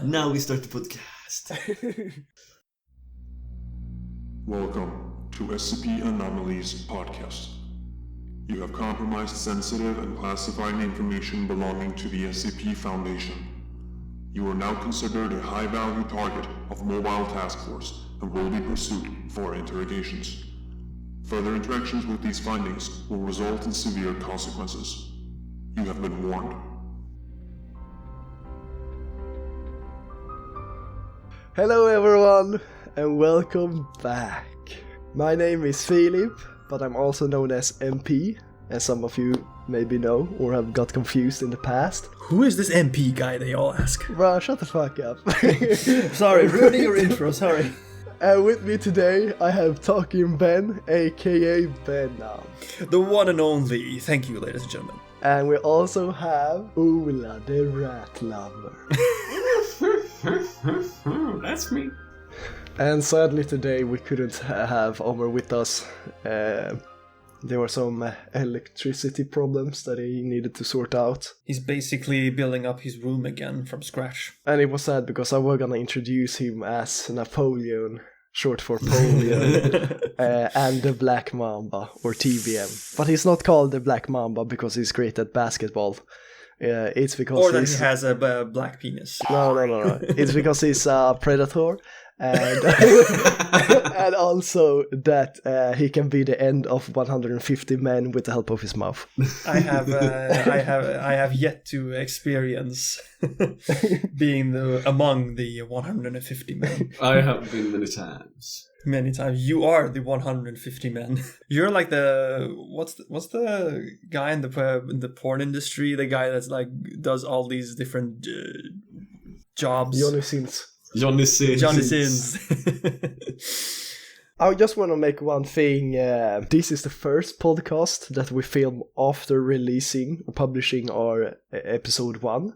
Now we start the podcast. Welcome to SCP Enomalies podcast. You have compromised sensitive and classified information belonging to the SCP Foundation. You are now considered a high-value target of Mobile Task Force and will be pursued for interrogations. Further interactions with these findings will result in severe consequences. You have been warned. Hello everyone, and welcome back. My name is Filip, but I'm also known as MP, as some of you maybe know or have got confused in the past. Who is this MP guy, they all ask? Bro, shut the fuck up. Sorry, ruining your intro, sorry. And with me today, I have Talking Ben, aka Ben now. The one and only. Thank you, ladies and gentlemen. And we also have Ola the Rat Lover. That's me. And sadly today we couldn't have Omer with us. There were some electricity problems that he needed to sort out. He's basically building up his room again from scratch. And it was sad because I was gonna introduce him as Napoleon, short for Polion, and the Black Mamba, or TBM. But he's not called the Black Mamba because he's great at basketball. It's because or that he has a black penis. No. It's because he's a predator, and and also that he can be the end of 150 men with the help of his mouth. I have yet to experience being among the 150 men. I have been many times. Many times. You are the 150 men. You're like the what's the guy in the porn industry? The guy that's like does all these different jobs. Johnny Sins. I just want to make one thing. This is the first podcast that we film after releasing or publishing our episode 1.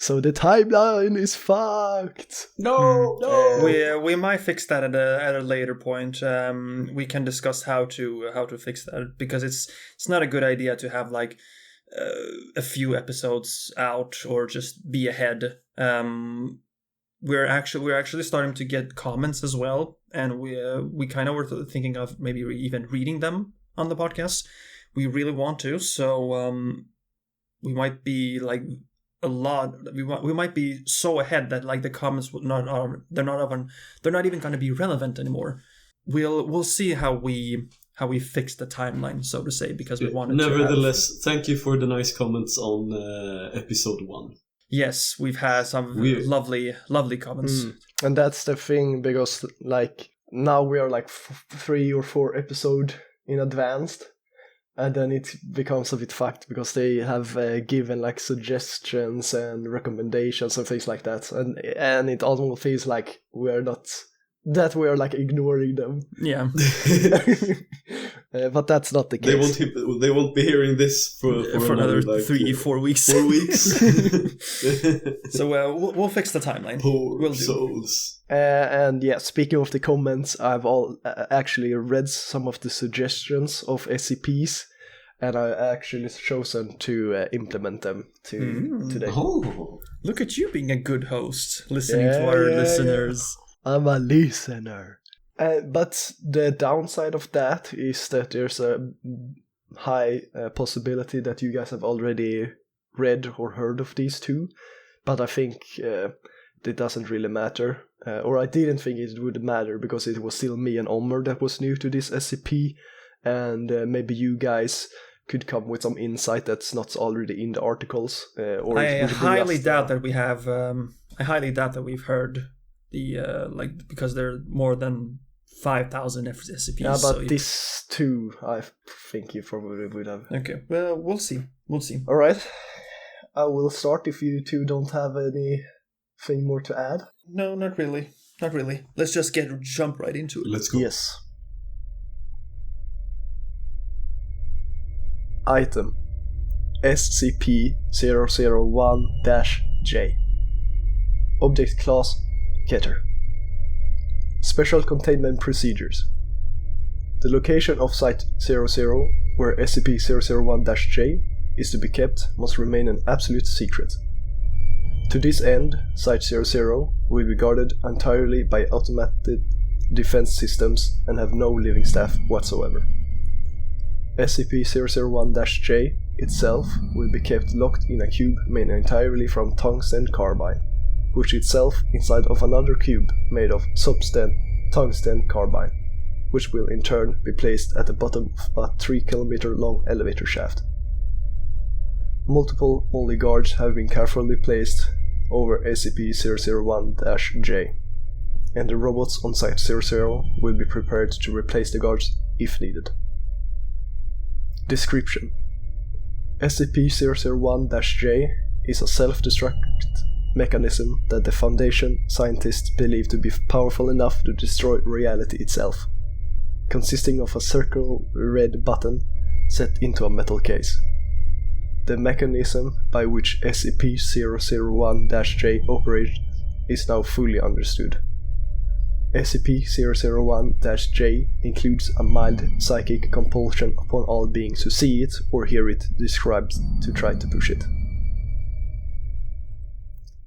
So the timeline is fucked. No. We might fix that at a later point. We can discuss how to fix that, because it's not a good idea to have like a few episodes out or just be ahead. We're actually starting to get comments as well, and we kind of were thinking of maybe even reading them on the podcast. We really want to, so we might be like a lot. We might be so ahead that like the comments they're not even going to be relevant anymore. We'll see how we fix the timeline, so to say, because we wanted. Nevertheless, thank you for the nice comments on episode 1. Yes, we've had some lovely comments. And that's the thing, because like now we are like 3 or 4 episodes in advanced, and then it becomes a bit fucked because they have given like suggestions and recommendations and things like that, and it almost feels like we are like ignoring them. Yeah. But that's not the case. They won't be hearing this for another like, 3-4 weeks. 4 weeks. So we'll fix the timeline. Poor souls. And yeah, speaking of the comments, I've actually read some of the suggestions of SCPs, and I actually chosen to implement them today. Oh, look at you being a good host, listening to our listeners. Yeah. I'm a listener. But the downside of that is that there's a high possibility that you guys have already read or heard of these two. But I think it doesn't really matter. Or I didn't think it would matter, because it was still me and Omer that was new to this SCP. And maybe you guys could come with some insight that's not already in the articles. I highly doubt that we have. I highly doubt that we've heard the because there are more than 5,000 SCPs. Yeah, but this too, I think you probably would have. Okay, well, we'll see. All right, I will start if you two don't have anything more to add. No, not really. Let's just jump right into it. Let's go. Yes. Item SCP-001-J. Object Class Keter. Special Containment Procedures. The location of Site 00, where SCP-001-J is to be kept, must remain an absolute secret. To this end, Site-00 will be guarded entirely by automated defense systems and have no living staff whatsoever. SCP-001-J itself will be kept locked in a cube made entirely from tungsten carbide, which itself inside of another cube made of tungsten carbide, which will in turn be placed at the bottom of a 3 km long elevator shaft. Multiple molly guards have been carefully placed over SCP-001-J, and the robots on Site-00 will be prepared to replace the guards if needed. Description: SCP-001-J is a self-destruct mechanism that the Foundation scientists believe to be powerful enough to destroy reality itself, consisting of a circular red button set into a metal case. The mechanism by which SCP-001-J operates is now fully understood. SCP-001-J includes a mild psychic compulsion upon all beings who see it or hear it described to try to push it.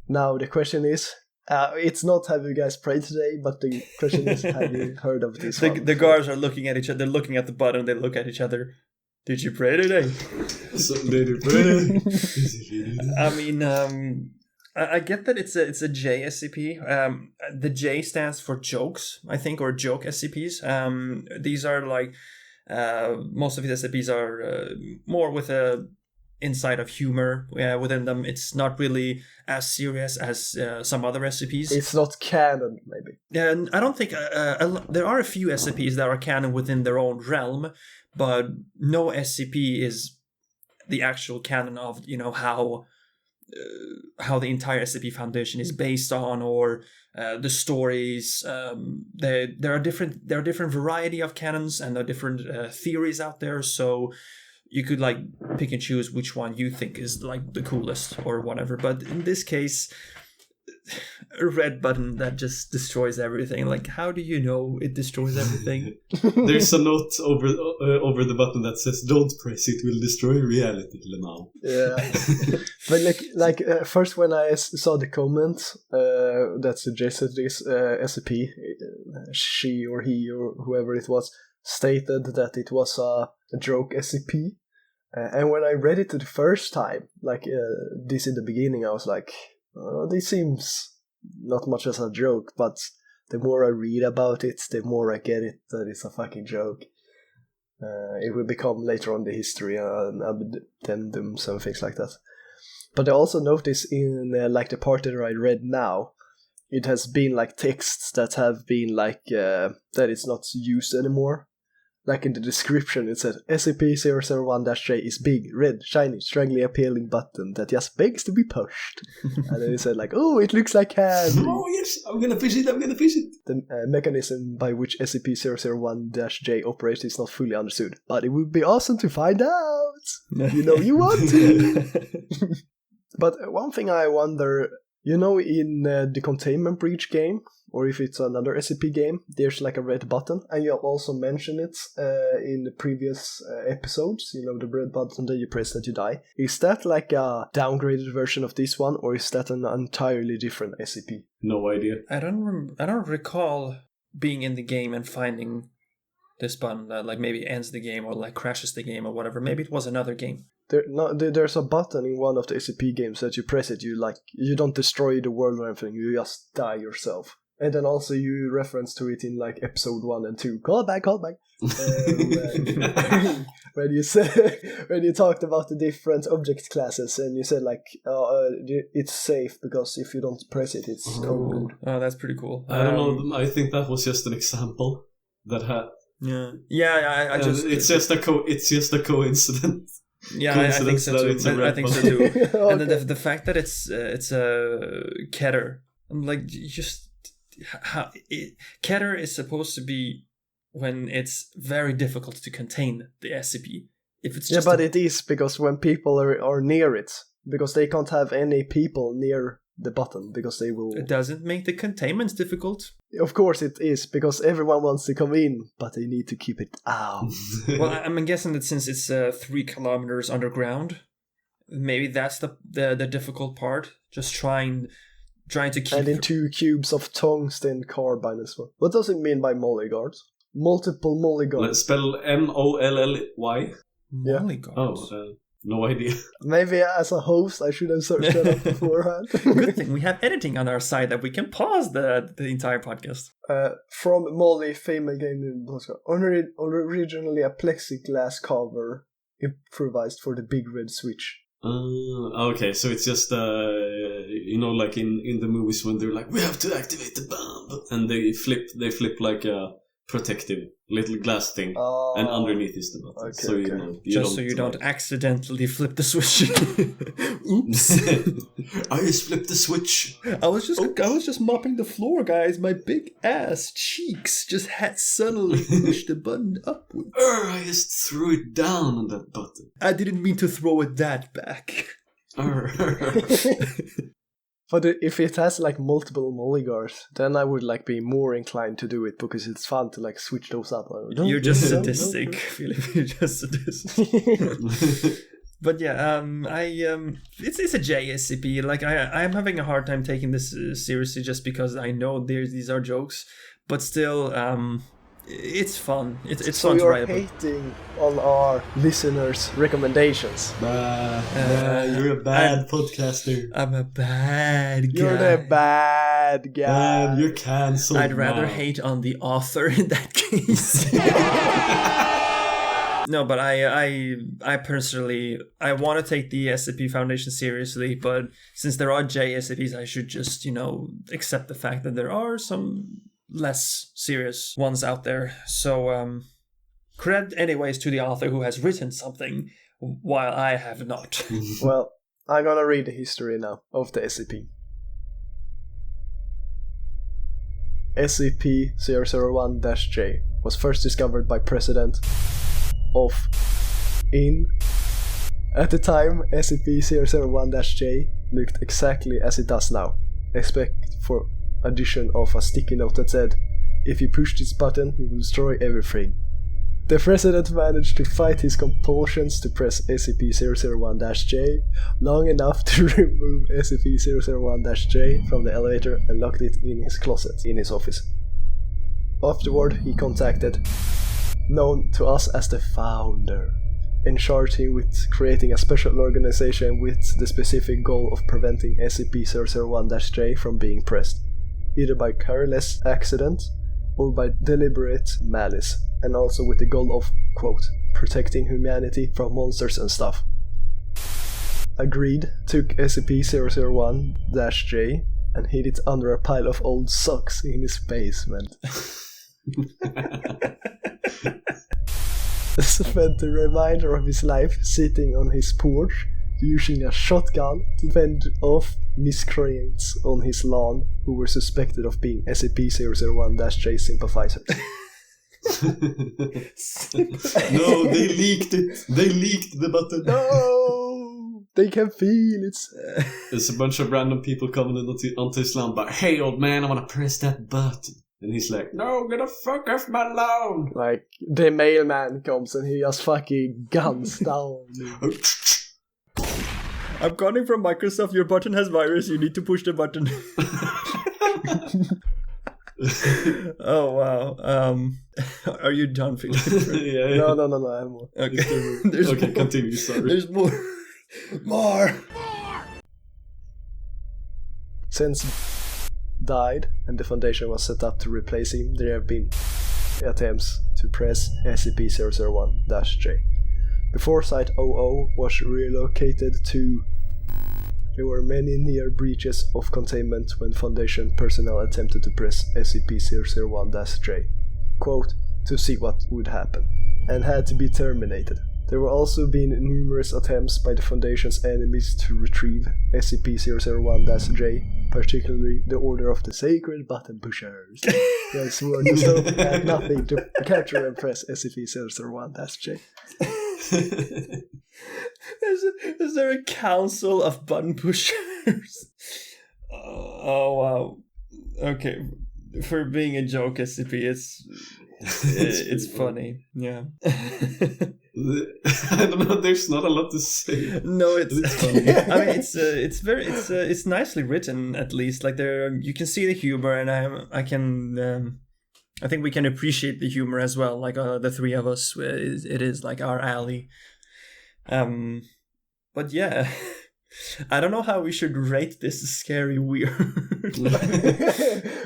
Now the question is, it's not have you guys prayed today, but the question is, have you heard of this one? The guards are looking at each other, they're looking at the button, they look at each other. Did you pray today? Did you pray? I mean, I get that it's a J SCP. The J stands for jokes, I think, or joke SCPs. These are like most of these SCPs are more with a inside of humor within them. It's not really as serious as some other SCPs. It's not canon, maybe. And I don't think there are a few SCPs that are canon within their own realm, but no SCP is the actual canon of how the entire SCP Foundation is based on, or the stories. There are different variety of canons, and there are different theories out there. So you could like pick and choose which one you think is like the coolest or whatever. But in this case, a red button that just destroys everything. Like, how do you know it destroys everything? There's a note over the button that says, "Don't press it; will destroy reality." Lemao. Yeah, but first when I saw the comment that suggested this SCP, she or he or whoever it was stated that it was a joke SCP, and when I read it the first time, this in the beginning, I was like, this seems not much as a joke, but the more I read about it, the more I get it that it's a fucking joke. It will become later on the history and addendums and things like that. But I also noticed in the part that I read now, it has been like texts that have been that it's not used anymore. Like in the description, it said SCP-001-J is big, red, shiny, strongly appealing button that just begs to be pushed. And then it said oh, it looks like candy. Oh yes, I'm gonna push it. The mechanism by which SCP-001-J operates is not fully understood, but it would be awesome to find out. You want to. But one thing I wonder, in the Containment Breach game, or if it's another SCP game, there's like a red button, and you also mentioned it in the previous episodes, the red button that you press that you die. Is that like a downgraded version of this one, or is that an entirely different SCP? No idea. I don't recall being in the game and finding this button that maybe ends the game or crashes the game or whatever. Maybe it was another game. There's a button in one of the SCP games that you press it, you don't destroy the world or anything, you just die yourself. And then also you reference to it in episode 1 and 2. Call back. When you talked about the different object classes, and you said it's safe because if you don't press it, it's cold. Oh, that's pretty cool. I don't know. I think that was just an example that had. Yeah. I just. It's just a coincidence. Yeah, I think so too. I think so too. Okay. And then the fact that it's a Keter, I'm Keter is supposed to be when it's very difficult to contain the SCP. If it's just but it is because when people are near it, because they can't have any people near the button because they will. It doesn't make the containment difficult. Of course it is, because everyone wants to come in, but they need to keep it out. Well, I'm guessing that since it's 3 kilometers underground, maybe that's the difficult part. Just trying to keep. And in 2 cubes of tungsten carbide as well. What does it mean by mollyguards? Multiple mollyguards. Let's spell MOLLY. Yeah. Mollyguards. Oh, no idea. Maybe as a host, I should have searched that up beforehand. Good thing we have editing on our side that we can pause the entire podcast. From Molly, female game originally a plexiglass cover improvised for the big red switch. Okay, so it's just like in the movies when they're like, we have to activate the bomb, and they flip like a protective little glass thing, and underneath is the button. Okay, so okay. you don't accidentally flip the switch. Oops! I just flipped the switch. I was just mopping the floor, guys. My big ass cheeks just had suddenly pushed the button upwards. I just threw it down on that button. I didn't mean to throw it that back. But if it has like multiple mollyguards, then I would like be more inclined to do it because it's fun to like switch those up. You're just sadistic, Filip. You're just sadistic. But yeah, it's a JSCP. Like I'm having a hard time taking this seriously just because I know these are jokes, but still, it's fun. It's so fun to write about. So you're about. hating on our listeners' recommendations. You're a bad podcaster. I'm a bad guy. You're the bad guy. You're cancelled. I'd rather hate on the author in that case. No, but I personally, I want to take the SCP Foundation seriously, but since there are JSCPs, I should just, accept the fact that there are some less serious ones out there. So, credit anyways to the author who has written something while I have not. Well, I'm gonna read the history now of the SCP. SCP-001-J was first discovered by President of At the time, SCP-001-J looked exactly as it does now, except for addition of a sticky note that said, "If you push this button, you will destroy everything." The President managed to fight his compulsions to press SCP-001-J long enough to remove SCP-001-J from the elevator and locked it in his closet in his office. Afterward, he contacted, known to us as the Founder, and charged him with creating a special organization with the specific goal of preventing SCP-001-J from being pressed, either by careless accident or by deliberate malice, and also with the goal of, quote, protecting humanity from monsters and stuff. Agreed took SCP-001-J and hid it under a pile of old socks in his basement. Spent the remainder of his life sitting on his porch, using a shotgun to fend off miscreants on his lawn who were suspected of being SCP-001-J sympathizers. No, they leaked it. They leaked the button. No, they can feel it. There's a bunch of random people coming onto his lawn, but hey, old man, I want to press that button. And he's like, no, get the fuck off my lawn. Like, the mailman comes and he just fucking guns down. I'm calling from Microsoft. Your button has virus. You need to push the button. Oh, wow. Are you done, Filip? Yeah. No, I have more. Okay. Okay, continue, sorry. There's more. More! Since died and the Foundation was set up to replace him, there have been attempts to press SCP-001-J. Before Site-00 was relocated to, there were many near breaches of containment when Foundation personnel attempted to press SCP-001-J, quote, to see what would happen, and had to be terminated. There were also been numerous attempts by the Foundation's enemies to retrieve SCP-001-J, particularly the Order of the Sacred Button Pushers. They had sworn to had nothing to capture and press SCP-001-J. Is there a council of button pushers? Oh wow. Okay. For being a joke, SCP, It's funny. Yeah. I don't know. There's not a lot to say. No, it's funny. I mean, it's nicely written. At least, like you can see the humor, and I think we can appreciate the humor as well. Like the three of us, it is like our alley. But yeah. I don't know how we should rate this scary weird.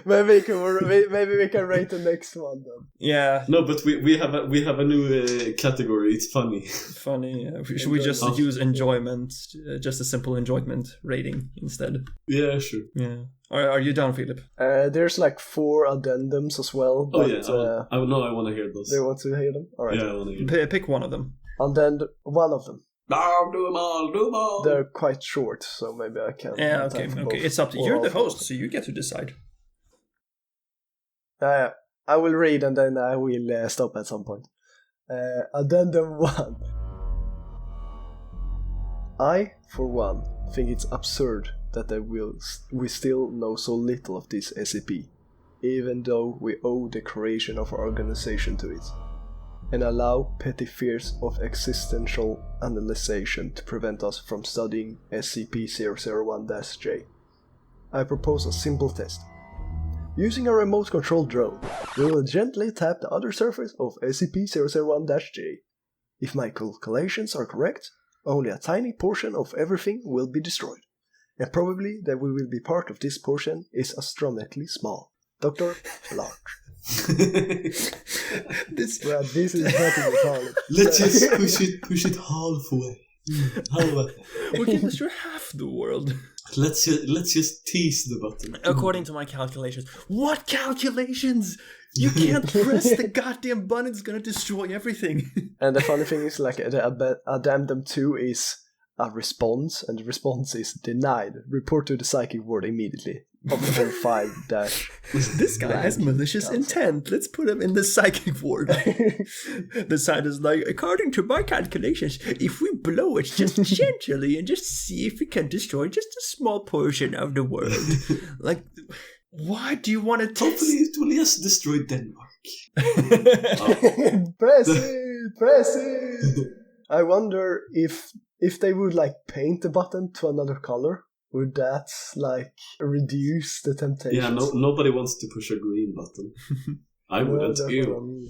maybe we can rate the next one then. Yeah. No, but we have a new category. It's funny. Funny. Should we just use enjoyment, just a simple enjoyment rating instead? Yeah, sure. Yeah. Are you done, Filip? There's like 4 addendums as well. But, I want to hear those. Do you want to hear them? All right. Yeah, I want to hear them. Pick one of them. Addendum, one of them. No, do them all. They're quite short, so maybe I can. Yeah, okay. It's up to you. You're the host, so you get to decide. I will read and then I will stop at some point. Addendum 1. I, for one, think it's absurd that we still know so little of this SCP, even though we owe the creation of our organization to it, and allow petty fears of existential annihilation to prevent us from studying SCP-001-J. I propose a simple test. Using a remote-controlled drone, we will gently tap the other surface of SCP-001-J. If my calculations are correct, only a tiny portion of everything will be destroyed, and probably that we will be part of this portion is astronomically small. Dr. Large. This is nothing at all. Let's just push it halfway. How about that? We can destroy half the world. Let's just tease the button. According to my calculations. What calculations? You can't press the goddamn button, it's gonna destroy everything. And the funny thing is, like, the addendum 2 is a response, and the response is denied. Report to the psychic ward immediately. Option 5 dash. This guy has malicious intent. Let's put him in the psychic ward. The side is like, according to my calculations, if we blow it just gently and just see if we can destroy just a small portion of the world. Like, why do you want to test? Hopefully it will just destroy Denmark. Press it! I wonder if they would like paint the button to another color. Would that like reduce the temptation? Yeah, nobody wants to push a green button. I wouldn't. Ew.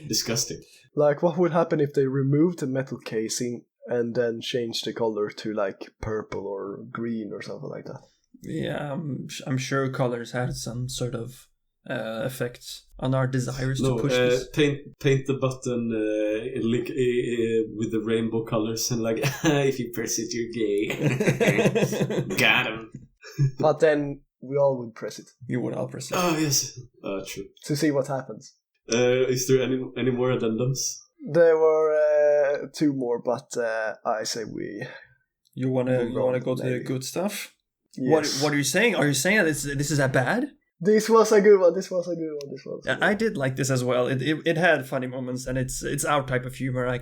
Disgusting. Like, what would happen if they removed the metal casing and then changed the color to like purple or green or something like that? Yeah, I'm sure colors had some sort of effect on our desires to push this. Paint the button with the rainbow colors and like, if you press it, you're gay. Got him. But then we all would press it. You would all press it. Oh, yes. True. To see what happens. Is there any more addendums? There were 2 more, but I say we... You wanna go to the good stuff? Yes. What are you saying? Are you saying that this is that bad? This was a good one. I did like this as well. It had funny moments, and it's our type of humor. I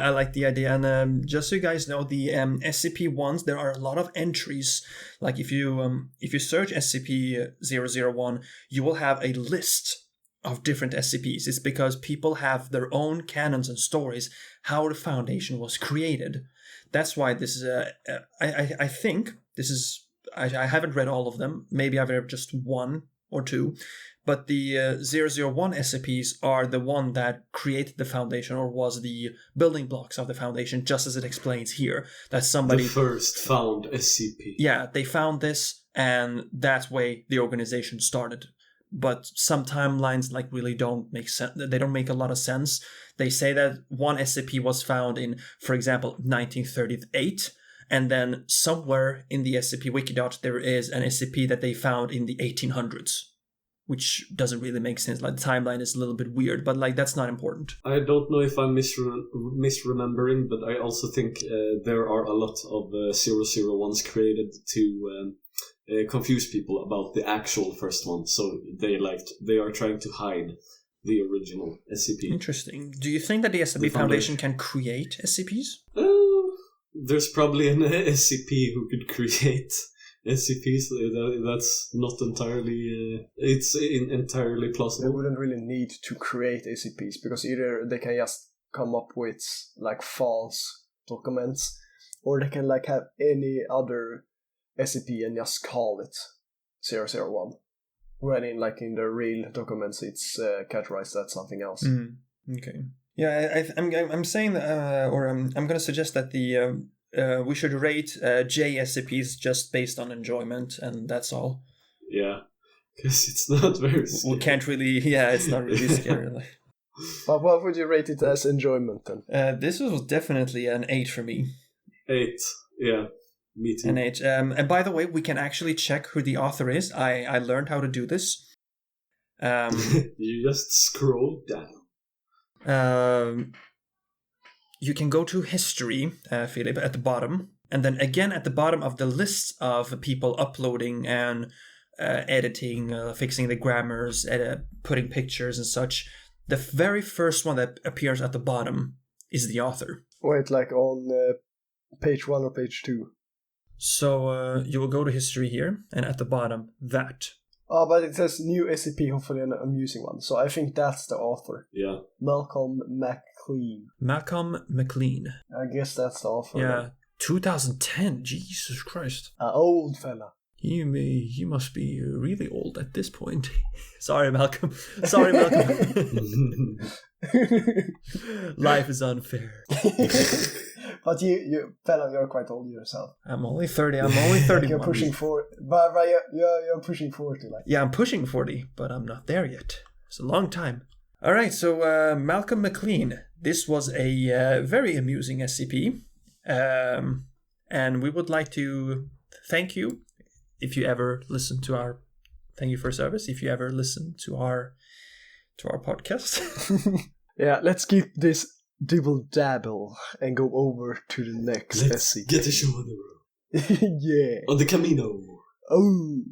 like the idea. And just so you guys know, the SCP-1s, there are a lot of entries. Like if you search SCP-001, you will have a list of different SCPs. It's because people have their own canons and stories how the Foundation was created. That's why this is I think this is... I haven't read all of them. Maybe I've read just 1 or 2. But the 001 SCPs are the one that created the Foundation, or was the building blocks of the Foundation, just as it explains here. That somebody... The first found SCP. Yeah, they found this, and that way the organization started. But some timelines like really don't make sense. They don't make a lot of sense. They say that one SCP was found in, for example, 1938. And then somewhere in the SCP Wikidot, there is an SCP that they found in the 1800s, which doesn't really make sense. Like, the timeline is a little bit weird, but like, that's not important. I don't know if I'm misremembering, but I also think there are a lot of 001s created to confuse people about the actual first one. So they are trying to hide the original SCP. Interesting. Do you think that the SCP Foundation can create SCPs? There's probably an SCP who could create SCPs, that's not entirely... it's entirely plausible. They wouldn't really need to create SCPs, because either they can just come up with like false documents, or they can like have any other SCP and just call it 001. When in the real documents, it's categorized as something else. Okay. Yeah, I'm saying, I'm going to suggest that we should rate JSCPs just based on enjoyment, and that's all. Yeah, because it's not very scary. We can't really... Yeah, it's not really scary. But what would you rate it as enjoyment then? This was definitely an 8 for me. 8, yeah. Me too. An 8. And by the way, we can actually check who the author is. I learned how to do this. You just scroll down. You can go to history, Filip, at the bottom. And then again at the bottom of the list of people uploading and editing, fixing the grammars, putting pictures and such. The very first one that appears at the bottom is the author. Wait, like on page 1 or page 2? So you will go to history here, and at the bottom, that. Oh, but it says new SCP, hopefully an amusing one. So I think that's the author. Yeah. Malcolm McLean. Malcolm McLean. I guess that's the author. Yeah, then. 2010. Jesus Christ. An old fella. He must be really old at this point. Sorry, Malcolm. Sorry, Malcolm. Life is unfair. But you, fella, you're quite old yourself. I'm only 30. I'm only 31. You're pushing 40. But you're pushing 40. Like. Yeah, I'm pushing 40, but I'm not there yet. It's a long time. All right, so Malcolm McLean. This was a very amusing SCP. And we would like to thank you if you ever listen to our... Thank you for service. If you ever listen to our podcast. Yeah, let's keep this dibble dabble and go over to the next SCP. Get the show on the road. Yeah. On the Camino. Oh.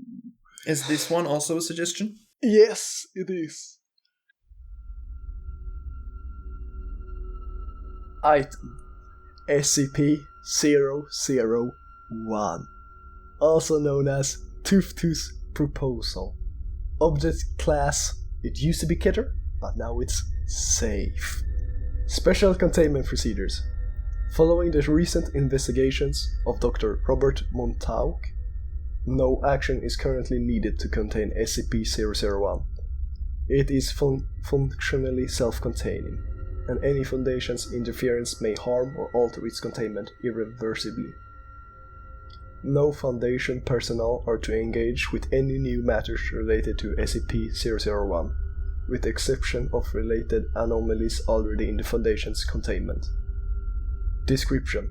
Is this one also a suggestion? Yes, it is. Item SCP-001, also known as Tuftus Proposal. Object class, it used to be Kidder, but now it's safe. Special containment procedures. Following the recent investigations of Dr. Robert Montauk, no action is currently needed to contain SCP-001. It is functionally self-containing, and any Foundation's interference may harm or alter its containment irreversibly. No Foundation personnel are to engage with any new matters related to SCP-001, with the exception of related anomalies already in the Foundation's containment. Description: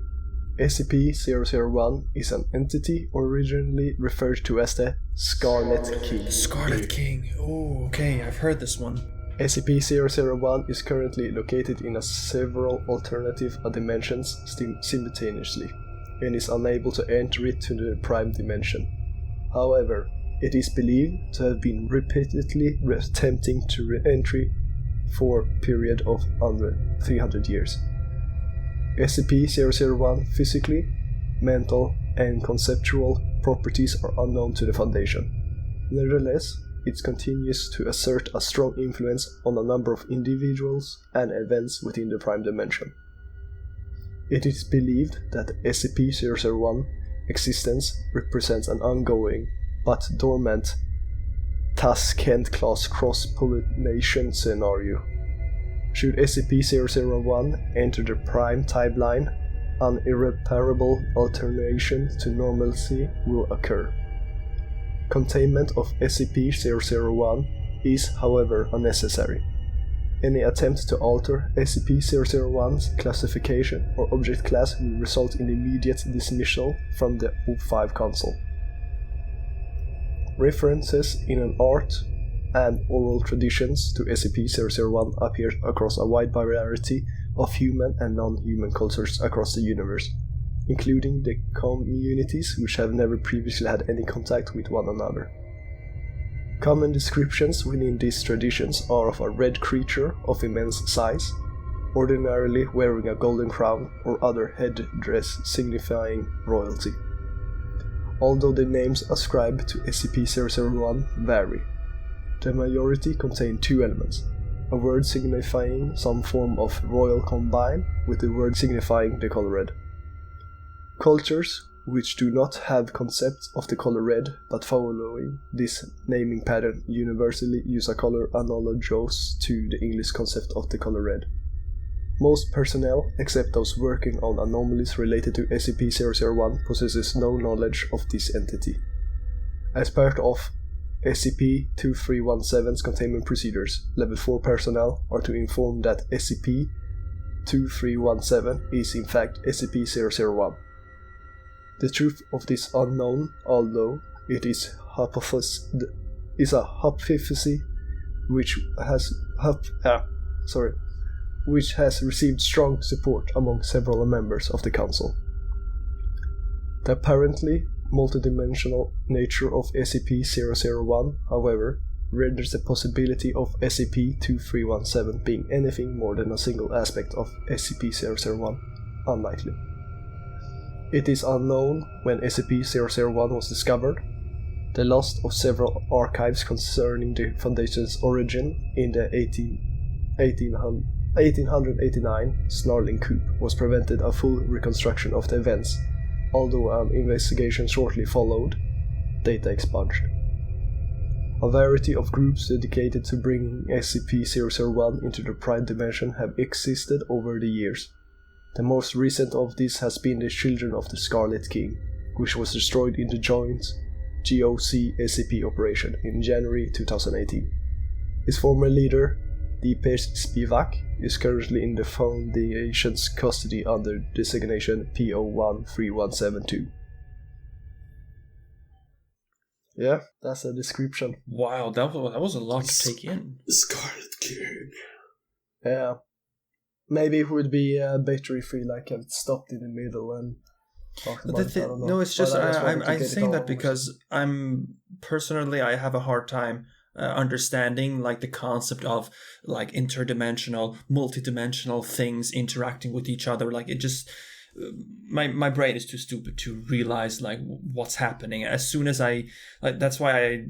SCP-001 is an entity originally referred to as the Scarlet King. Scarlet King. Oh, okay, I've heard this one. SCP-001 is currently located in several alternative dimensions simultaneously, and is unable to enter it to the Prime Dimension. However, it is believed to have been repeatedly attempting to re-entry for a period of under 300 years. SCP-001 physically, mental, and conceptual properties are unknown to the Foundation. Nevertheless, it continues to assert a strong influence on a number of individuals and events within the Prime Dimension. It is believed that SCP-001 existence represents an ongoing, but dormant, Taskent-class cross-pollination scenario. Should SCP-001 enter the Prime timeline, an irreparable alternation to normalcy will occur. Containment of SCP-001 is, however, unnecessary. Any attempt to alter SCP-001's classification or object class will result in immediate dismissal from the O5 console. References in an art and oral traditions to SCP-001 appear across a wide variety of human and non-human cultures across the universe, including the communities which have never previously had any contact with one another. Common descriptions within these traditions are of a red creature of immense size, ordinarily wearing a golden crown or other headdress signifying royalty. although the names ascribed to SCP-001 vary. The majority contain two elements, a word signifying some form of royal combine with the word signifying the color red. Cultures which do not have concepts of the color red but following this naming pattern universally use a color analogous to the English concept of the color red. Most personnel, except those working on anomalies related to SCP-001, possesses no knowledge of this entity. As part of SCP-2317's containment procedures, Level 4 personnel are to inform that SCP-2317 is in fact SCP-001. The truth of this unknown, although it is a hypothesis which has received strong support among several members of the Council. The apparently multidimensional nature of SCP-001, however, renders the possibility of SCP-2317 being anything more than a single aspect of SCP-001 unlikely. It is unknown when SCP-001 was discovered. The loss of several archives concerning the Foundation's origin in the 1889 snarling coup was prevented a full reconstruction of the events, although an investigation shortly followed, data expunged. A variety of groups dedicated to bringing SCP-001 into the Prime Dimension have existed over the years. The most recent of these has been the Children of the Scarlet King, which was destroyed in the joint GOC-SCP operation in January 2018. Its former leader, Deepesh Spivak, is currently in the Foundation's custody under designation P013172. Yeah, that's a description. Wow, that was a lot to take in. Scarlet King. Yeah. Maybe it would be better if we had stopped in the middle and talked about it. I don't know. No, it's just I'm saying that over. because I have a hard time understanding the concept of interdimensional, multidimensional things interacting with each other. It just my brain is too stupid to realize what's happening. As soon as that's why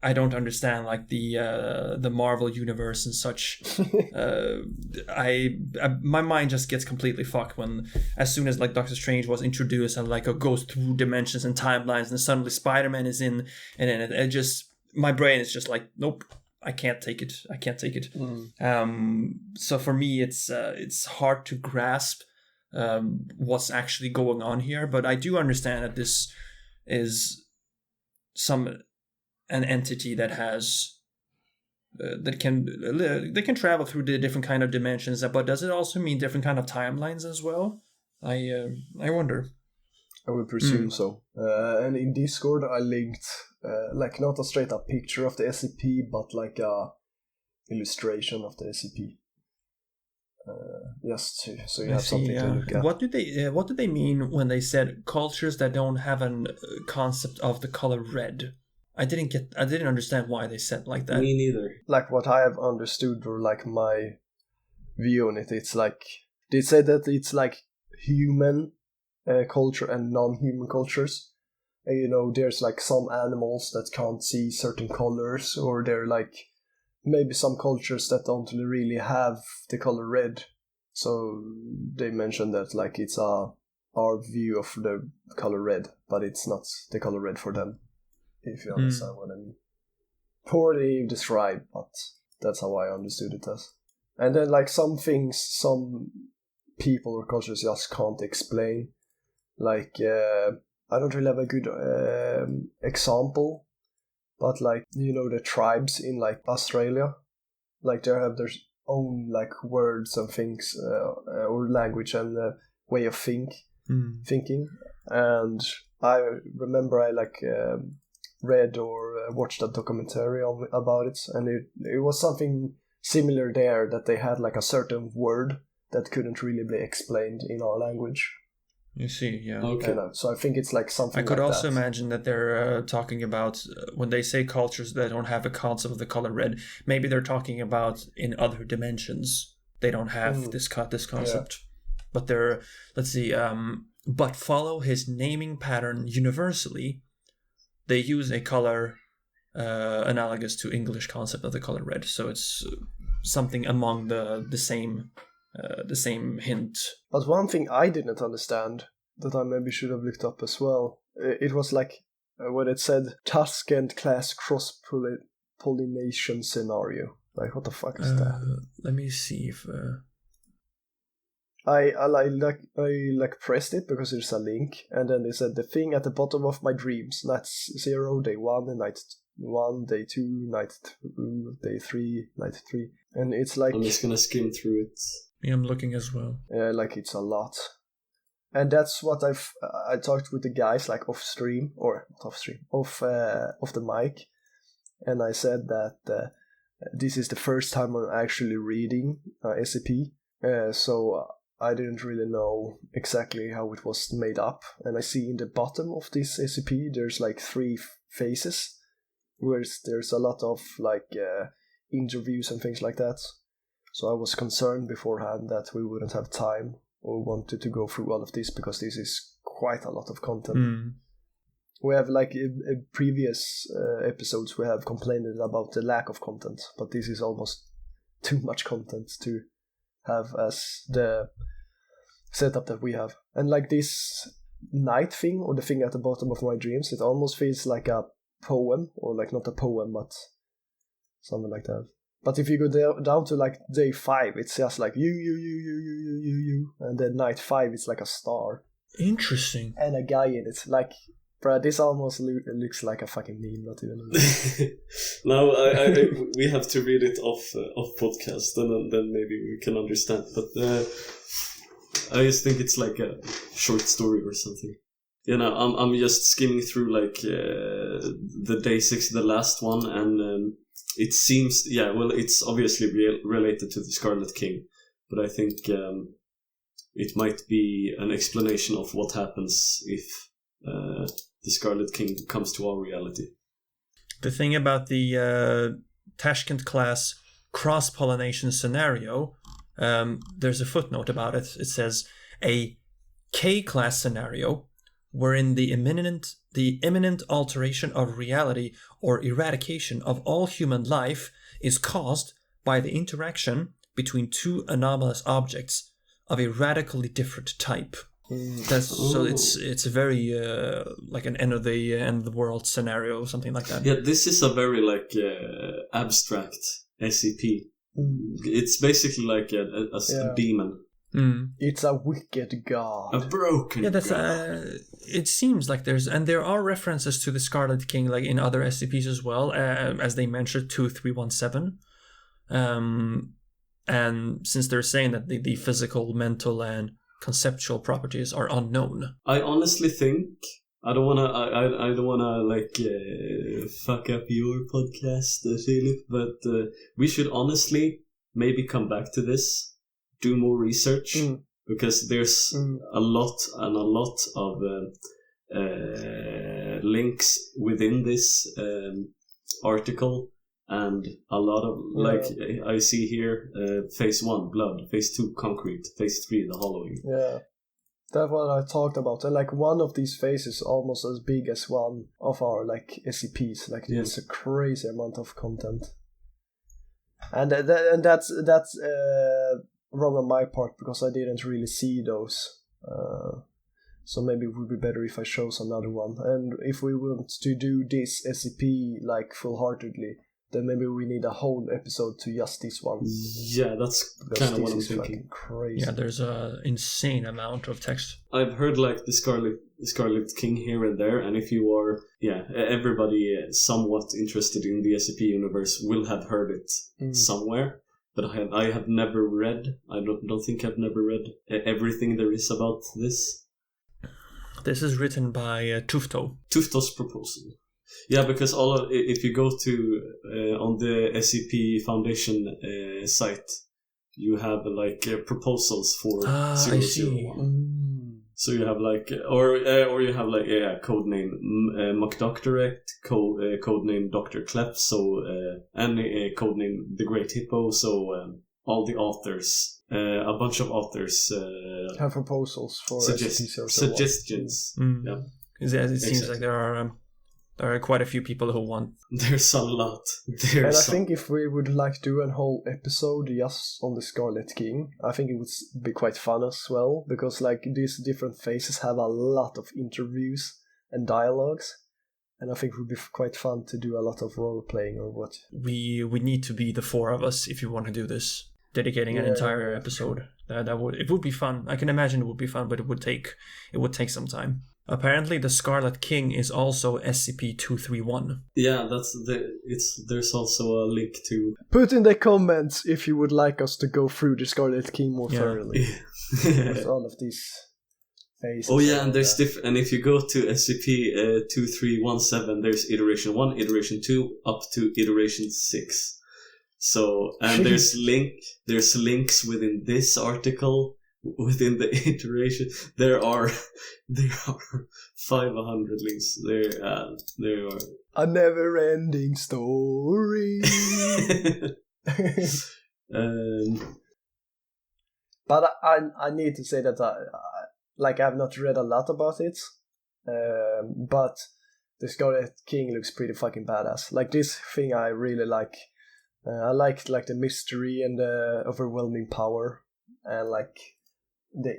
I don't understand the Marvel universe and such. My mind just gets completely fucked when as soon as Doctor Strange was introduced and goes through dimensions and timelines and suddenly Spider-Man is in, and then it just my brain is just nope, I can't take it. So for me it's hard to grasp what's actually going on here, but I do understand that this is an entity that has they can travel through the different kind of dimensions, but does it also mean different kind of timelines as well? I wonder. I would presume so. And in Discord I linked not a straight up picture of the SCP, but a illustration of the SCP. So you have something to look at. What do they mean when they said cultures that don't have a concept of the color red? I didn't understand why they said like that. Me neither. What I have understood, or my view on it, it's they said that it's human culture and non-human cultures. And, there's some animals that can't see certain colors, or they're maybe some cultures that don't really have the color red. So they mentioned that it's our view of the color red, but it's not the color red for them, if you understand what I mean. Poorly described, but that's how I understood it as. And then some things some people or cultures just can't explain. I don't really have a good example, but the tribes in Australia, they have their own words and things or language and way of thinking. And I remember I read or watched a documentary about it, and it was something similar there, that they had a certain word that couldn't really be explained in our language. You see, yeah. Okay. So I think it's something. I could also that. imagine that they're talking about when they say cultures that don't have a concept of the color red. Maybe they're talking about in other dimensions they don't have this concept. Yeah. But let's see. but follow his naming pattern universally. They use a color analogous to English concept of the color red, so it's something among the same hint. But one thing I didn't understand that I maybe should have looked up as well, it was like when it said Tuscan class cross-pollination scenario. Like, what the fuck is that? Let me see if... I pressed it because there's a link, and then they said the thing at the bottom of my dreams. Nights 0, day 1, and night 1, day 2, night 2, day 3, night 3, and it's like... I'm just gonna skim through it. Yeah, I'm looking as well. Yeah, like it's a lot. And that's what I talked with the guys like off the mic, and I said that this is the first time I'm actually reading SCP, so I didn't really know exactly how it was made up. And I see in the bottom of this SCP there's like 3 phases, where there's a lot of like interviews and things like that. So I was concerned beforehand that we wouldn't have time or wanted to go through all of this, because this is quite a lot of content. We have like in previous episodes we have complained about the lack of content, but this is almost too much content to have as the setup that we have. And like this night thing, or the thing at the bottom of my dreams, it almost feels like a poem, or like not a poem but something like that. But if you go down to like day 5, it's just like you, and then night 5 it's like a star. Interesting. And a guy in it. Like, bruh, this almost looks like a fucking meme, not even. Now we have to read it off podcast, and then maybe we can understand. But I just think it's like a short story or something. You know, I'm just skimming through like the day 6, the last one, and it seems, it's obviously related to the Scarlet King, but I think it might be an explanation of what happens if the Scarlet King comes to our reality. The thing about the Tashkent class cross-pollination scenario, there's a footnote about it. It says a K-class scenario wherein the imminent alteration of reality or eradication of all human life is caused by the interaction between 2 anomalous objects of a radically different type. So it's a very like an end of the world scenario, something like that. Yeah, this is a very like abstract SCP. It's basically like a demon. It's a wicked god. A broken god. It seems like there are references to the Scarlet King like in other SCPs as well, as they mentioned 2317. And since they're saying that the physical, mental, and conceptual properties are unknown, I honestly think I don't wanna like fuck up your podcast, Filip, but we should honestly maybe come back to this, do more research, because there's a lot of links within this article, and a lot of like I see here phase 1 blood, phase 2 concrete, phase 3 the hollowing. Yeah, that's what I talked about. And like one of these phases is almost as big as one of our like SCPs. Like it's a crazy amount of content, and that's wrong on my part, because I didn't really see those. So maybe it would be better if I chose another one. And if we want to do this SCP like full-heartedly, then maybe we need a whole episode to just this one. Yeah, that's kind of what I'm thinking. Crazy. Yeah, there's an insane amount of text. I've heard like the Scarlet King here and there, and if you are, everybody somewhat interested in the SCP universe will have heard it somewhere. But I have never read. I don't think I've never read everything there is about this. This is written by Tufto. Tufto's proposal. Yeah, because if you go to on the SCP Foundation site, you have like proposals for 001. So you have like, or you have like codename McDoctorate, codename Dr. Clef, so and codename The Great Hippo. So all the authors, a bunch of authors have proposals for suggestions. Yeah. It seems like there are quite a few people who want. There's a lot. And I think if we would like to do a whole episode just on the Scarlet King, I think it would be quite fun as well, because like these different phases have a lot of interviews and dialogues, and I think it would be quite fun to do a lot of role playing or what. We need to be the four of us if you want to do this, dedicating an entire episode. It would be fun. I can imagine it would be fun, but it would take some time. Apparently, the Scarlet King is also SCP-231. Yeah, there's also a link to. Put in the comments if you would like us to go through the Scarlet King more thoroughly. With all of these phases. Oh yeah, and there's and if you go to SCP-2317, there's iteration 1, iteration 2, up to iteration 6. So, and there's links within this article. Within the iteration, there are 500 links. There are a never-ending story. But I need to say that I've not read a lot about it, but the Scarlet King looks pretty fucking badass. Like this thing, I really like. I like the mystery and the overwhelming power, and like. The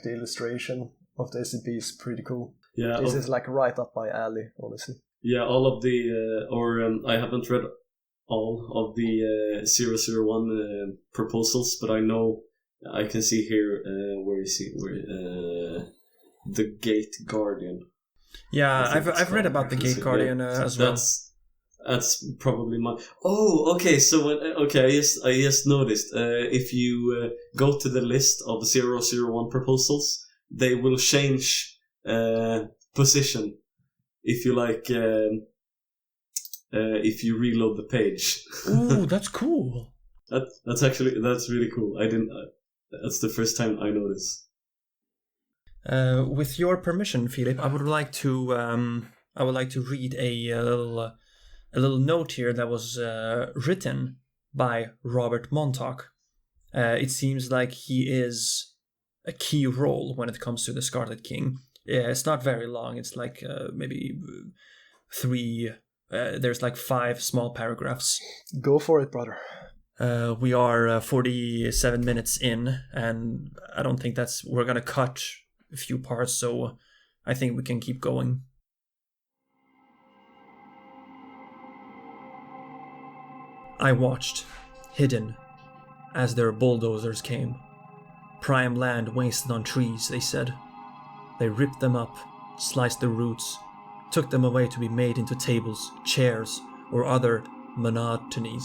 illustration of the SCP is pretty cool. Yeah, this is like right up my alley, honestly. Yeah, all of the I haven't read all of the 001 proposals, but I know I can see here where is he? The Gate Guardian. Yeah, I've read about the Gate Guardian as well. That's probably my. Oh, okay. So I just noticed. If you go to the list of 001 proposals, they will change position. If you like, if you reload the page. Ooh, that's cool. That's really cool. That's the first time I noticed. With your permission, Filip, I would like to read a little note here that was written by Robert Montauk. It seems like he is a key role when it comes to the Scarlet King. It's not very long. It's like maybe 3. There's like 5 small paragraphs. Go for it, brother. We are 47 minutes in, and I don't think we're gonna cut a few parts, so I think we can keep going. I watched, hidden, as their bulldozers came. Prime land wasted on trees, they said. They ripped them up, sliced the roots, took them away to be made into tables, chairs, or other monotonies.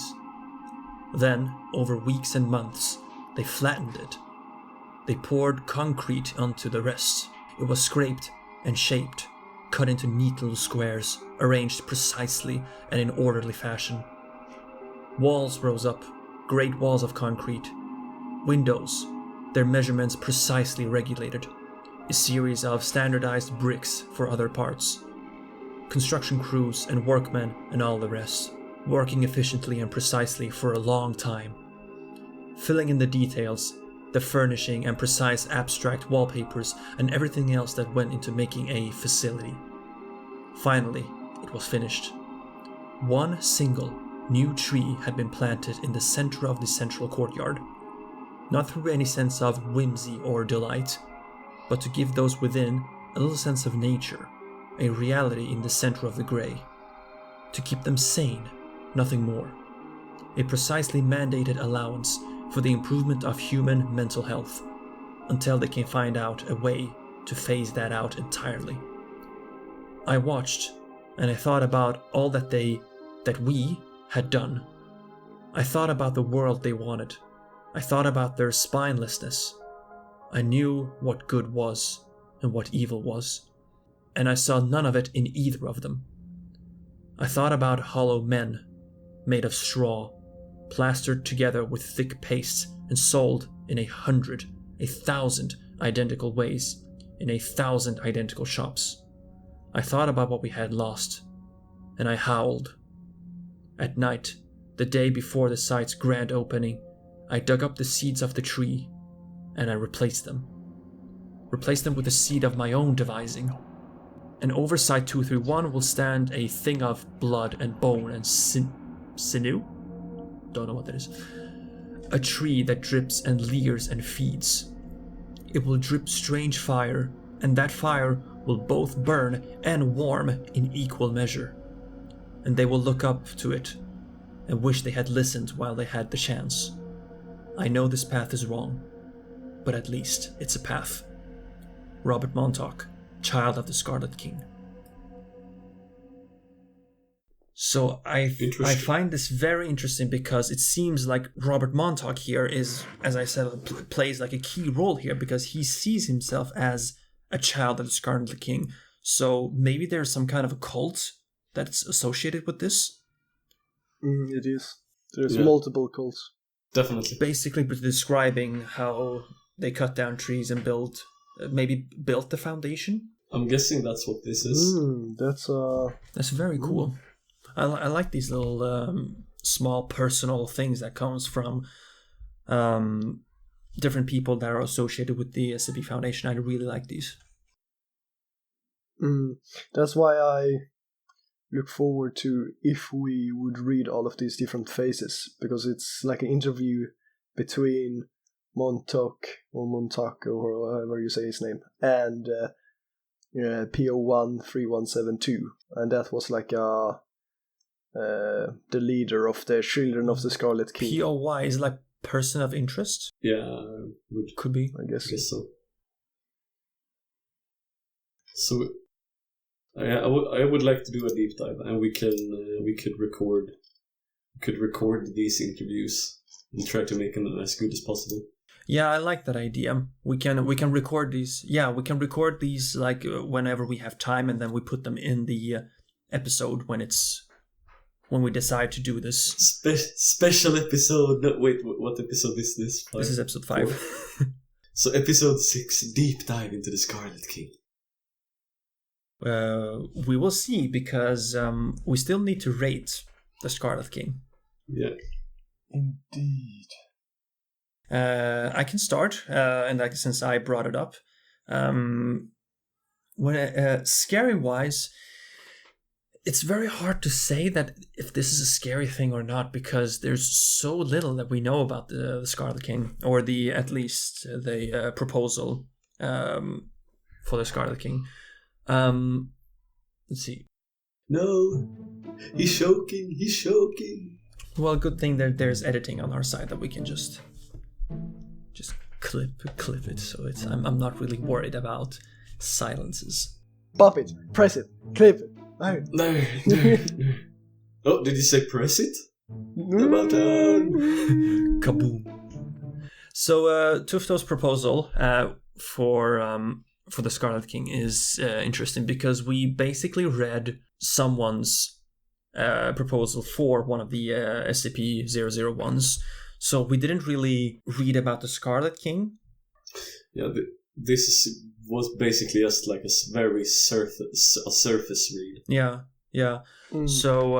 Then, over weeks and months, they flattened it. They poured concrete onto the rest. It was scraped and shaped, cut into neat little squares, arranged precisely and in orderly fashion. Walls rose up, great walls of concrete. Windows, their measurements precisely regulated. A series of standardized bricks for other parts. Construction crews and workmen and all the rest, working efficiently and precisely for a long time. Filling in the details, the furnishing and precise abstract wallpapers and everything else that went into making a facility. Finally, it was finished. One single new tree had been planted in the center of the central courtyard, not through any sense of whimsy or delight, but to give those within a little sense of nature, a reality in the center of the grey. To keep them sane, nothing more. A precisely mandated allowance for the improvement of human mental health, until they can find out a way to phase that out entirely. I watched, and I thought about all that we had done. I thought about the world they wanted. I thought about their spinelessness. I knew what good was and what evil was, and I saw none of it in either of them. I thought about hollow men, made of straw, plastered together with thick paste and sold in 100, 1,000 identical ways, in 1,000 identical shops. I thought about what we had lost, and I howled. At night, the day before the site's grand opening, I dug up the seeds of the tree, and I replaced them. Replaced them with a seed of my own devising. And over Site 231 will stand a thing of blood and bone and sinew? Don't know what that is. A tree that drips and leers and feeds. It will drip strange fire, and that fire will both burn and warm in equal measure. And they will look up to it and wish they had listened while they had the chance. I know this path is wrong, but at least it's a path. Robert Montauk, child of the Scarlet King. So I find this very interesting because it seems like Robert Montauk here is, as I said, plays like a key role here because he sees himself as a child of the Scarlet King. So maybe there's some kind of a cult that's associated with this. It is. There's multiple cults. Definitely. Basically describing how they cut down trees and built the foundation. I'm guessing that's what this is. That's very cool. I like these little small personal things that comes from different people that are associated with the SCP Foundation. I really like these. That's why I look forward to if we would read all of these different phases, because it's like an interview between Montauk or however you say his name and PO1 3172, and that was like the leader of the Children of the Scarlet King. POY is like person of interest? Yeah, could be. I guess so. So, I would like to do a deep dive, and we could record these interviews and try to make them as good as possible. Yeah, I like that idea. We can record these. Yeah, we can record these like whenever we have time, and then we put them in the episode when we decide to do this special episode. No, wait, what episode is this? 5? This is episode 5. So episode 6, deep dive into the Scarlet King. We will see, because we still need to rate the Scarlet King. Yeah. Indeed. I can start, and since I brought it up, scary wise, it's very hard to say that if this is a scary thing or not, because there's so little that we know about the Scarlet King, or at least the proposal for the Scarlet King. Let's see. No, he's choking. Well, good thing that there's editing on our side that we can just clip it, so I'm not really worried about silences. Pop it, press it, clip it. No. Oh, did you say press it? About kaboom. So Tufto's proposal for the Scarlet King is interesting, because we basically read someone's proposal for one of the SCP-001s. So we didn't really read about the Scarlet King. Yeah, this was basically just like a very surface read. Yeah. So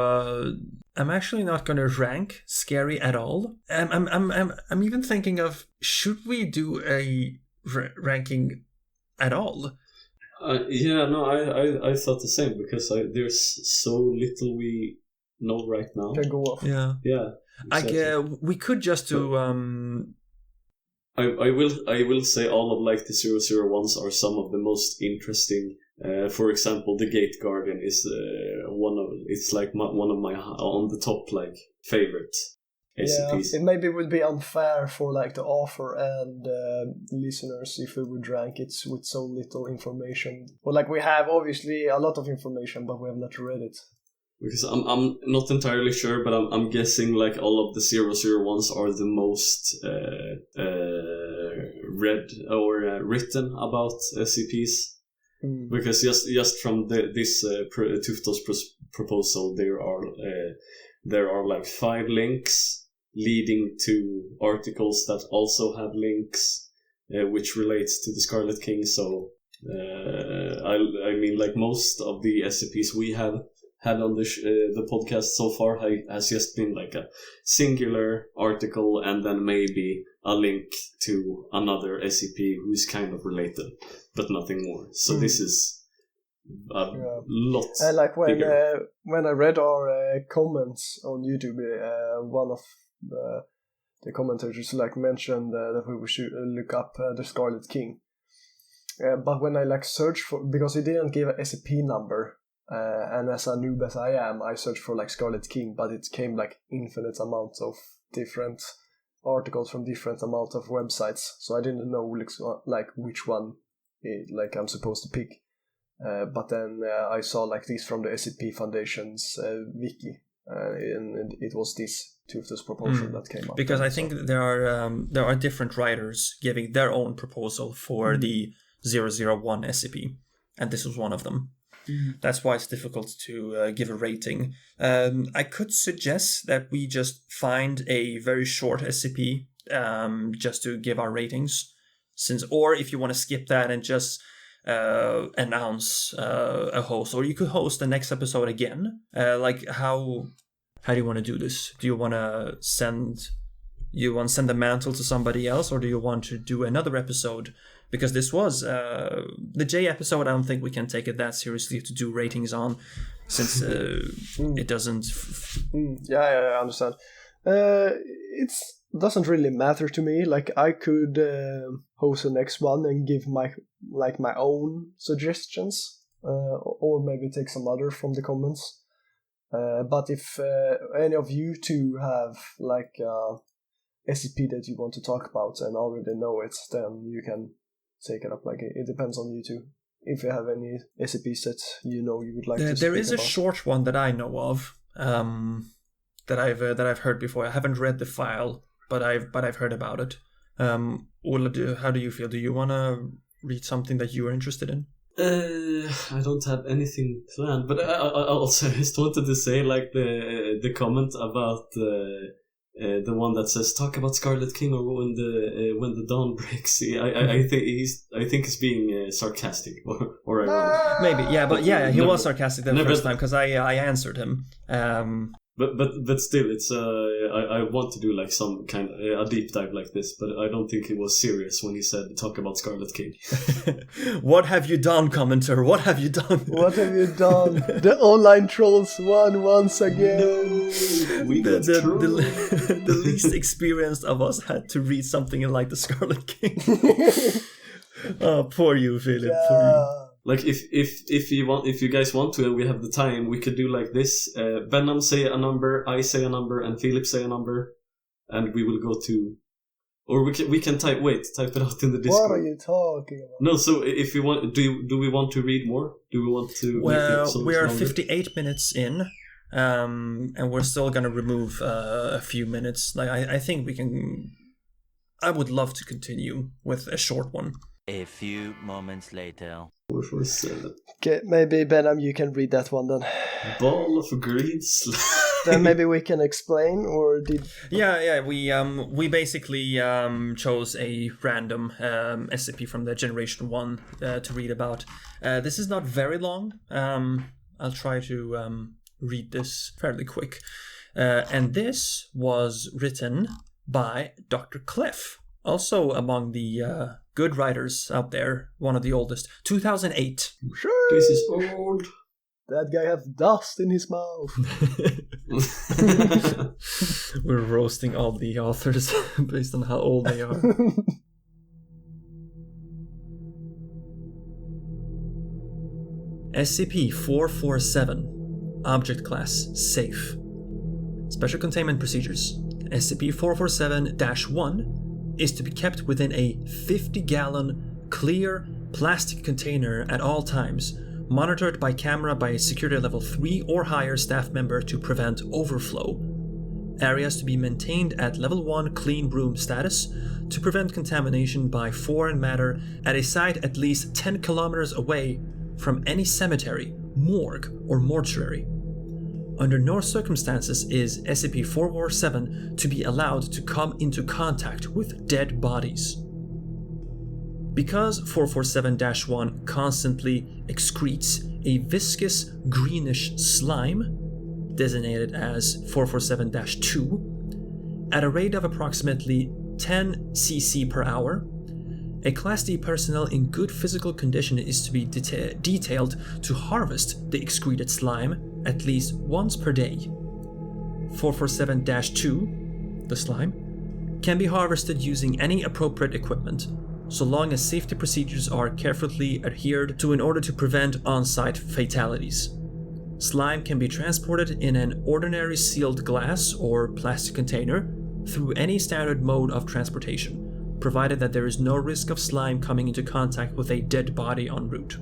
I'm actually not going to rank scary at all. I'm even thinking of, should we do a ranking at all? I thought the same, because there's so little we know right now. Can go off. Yeah. Exactly. We could just do. I will say all of like the 001s are some of the most interesting. For example, the Gate Guardian is one of my on the top like favorite SCPs. It maybe would be unfair for like the author and listeners if we would rank it with so little information. Well, like we have obviously a lot of information, but we have not read it. Because I'm not entirely sure, but I'm guessing like all of the 001s are the most read or written about SCPs. Because just from this Tufto's proposal, there are like 5 links leading to articles that also have links which relates to the Scarlet King. So I mean, like most of the SCPs we have had on the podcast so far has just been like a singular article and then maybe a link to another SCP who's kind of related, but nothing more. So this is a lot. Like bigger. when I read our comments on YouTube, one of the commentators like mentioned that we should look up the Scarlet King. But when I like searched for, because he didn't give an SCP number, and as a noob as I am, I searched for like Scarlet King, but it came like infinite amounts of different articles from different amounts of websites, so I didn't know like which one like I'm supposed to pick. But then I saw like this from the SCP Foundation's wiki, and it was this toothless proposal that came up. Because I think there are different writers giving their own proposal for the 001 SCP, and this was one of them. That's why it's difficult to give a rating. I could suggest that we just find a very short SCP just to give our ratings, or if you want to skip that and just announce a host, or you could host the next episode again. Like how do you want to do this? Do you want to send the mantle to somebody else, or do you want to do another episode? Because this was the J episode. I don't think we can take it that seriously to do ratings on, since it doesn't. Yeah, I understand. It doesn't really matter to me. Like I could host the next one and give my own suggestions, or maybe take some other from the comments. But if any of you two have like SCP that you want to talk about and already know it, then you can take it up. Like it depends on you two. If you have any SCPs that you would like to speak there is a about. short one that I know of that I've heard before. I haven't read the file, but I've heard about it. Ola, how do you feel? Do you want to read something that you are interested in? I don't have anything planned, but I also just wanted to say like the comment about the one that says talk about Scarlet King or when the dawn breaks. I think he's being sarcastic or ironic. Maybe, yeah, but yeah, he was sarcastic the first time because I answered him. But still, it's I want to do like some kind of a deep dive like this, but I don't think he was serious when he said talk about Scarlet King. What have you done, commenter? What have you done? What have you done? The online trolls won once again. We got the least experienced of us had to read something like the Scarlet King. Oh, poor you, Filip. Yeah. Poor you. Like if you guys want to and we have the time, we could do like this. Venom say a number, I say a number, and Filip say a number, and we will go to, or we can type it out in the Discord. What are you talking about? No, so if you want, do we want to read more? Do we want to? Well, we are 58 minutes in, and we're still gonna remove a few minutes. Like I think we can. I would love to continue with a short one. A few moments later. Okay, maybe Benham, you can read that one then. Ball of greed. Then maybe we can explain, or did? Yeah. We basically chose a random SCP from the Generation 1 to read about. This is not very long. I'll try to read this fairly quick. And this was written by Dr. Cliff. Also among the good writers out there, one of the oldest, 2008. Sure. This is old. That guy has dust in his mouth. We're roasting all the authors based on how old they are. SCP-447, Object Class Safe. Special Containment Procedures. SCP-447-1 is to be kept within a 50-gallon clear plastic container at all times, monitored by camera by a security level 3 or higher staff member to prevent overflow. Areas to be maintained at level 1 clean room status to prevent contamination by foreign matter at a site at least 10 kilometers away from any cemetery, morgue, or mortuary. Under no circumstances is SCP-447 to be allowed to come into contact with dead bodies. Because 447-1 constantly excretes a viscous greenish slime, designated as 447-2, at a rate of approximately 10 cc per hour. A Class D personnel in good physical condition is to be detailed to harvest the excreted slime at least once per day. 447-2, the slime, can be harvested using any appropriate equipment, so long as safety procedures are carefully adhered to in order to prevent on-site fatalities. Slime can be transported in an ordinary sealed glass or plastic container through any standard mode of transportation, provided that there is no risk of slime coming into contact with a dead body en route.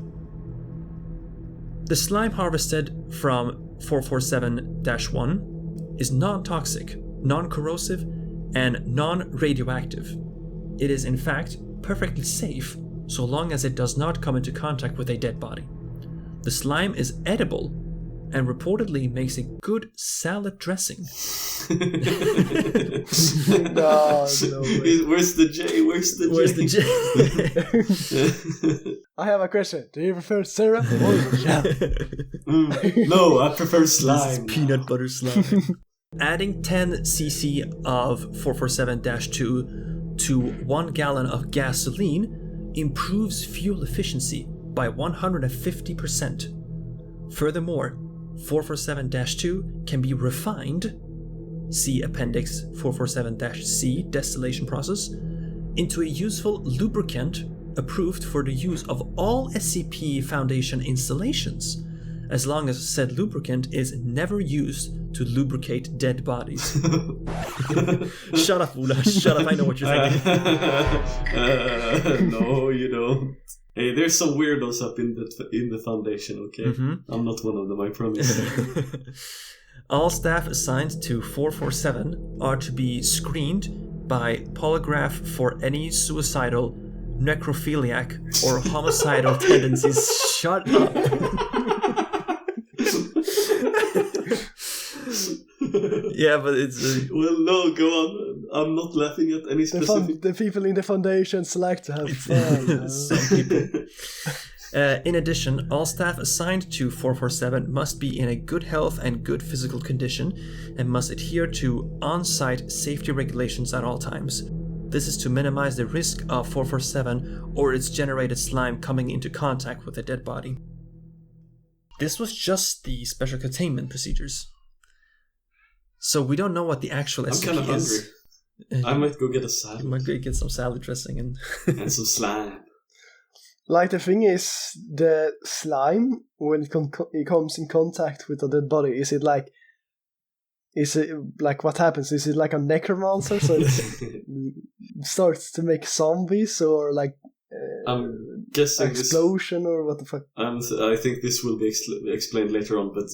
The slime harvested from 447-1 is non-toxic, non-corrosive, and non-radioactive. It is in fact perfectly safe so long as it does not come into contact with a dead body. The slime is edible and reportedly makes a good salad dressing. No way. Where's the J? Where's the J? I have a question. Do you prefer syrup or jam? No, I prefer slime. This is peanut butter slime. Adding 10 cc of 447-2 to 1 gallon of gasoline improves fuel efficiency by 150%. Furthermore, 447-2 can be refined, see Appendix 447-C distillation process, into a useful lubricant approved for the use of all SCP Foundation installations, as long as said lubricant is never used to lubricate dead bodies. Shut up, Ula. Shut up, I know what you're thinking. No, you don't. Hey, there's some weirdos up in the Foundation, okay? Mm-hmm. I'm not one of them, I promise. All staff assigned to 447 are to be screened by polygraph for any suicidal, necrophiliac, or homicidal tendencies. Shut up. Yeah, but it's... Well, no, go on. I'm not laughing at any specific... The people in the Foundations like to have fun. Some people. In addition, all staff assigned to 447 must be in a good health and good physical condition and must adhere to on-site safety regulations at all times. This is to minimize the risk of 447 or its generated slime coming into contact with a dead body. This was just the special containment procedures. So we don't know what the actual SCP is. I'm kind of hungry. I might go get a salad. You might go get some salad dressing and some slime. Like, the thing is, the slime, when it comes in contact with a dead body, is it like what happens? Is it like a necromancer, so it starts to make zombies, or like I'm guessing explosion, or what the fuck? I think this will be explained later on, but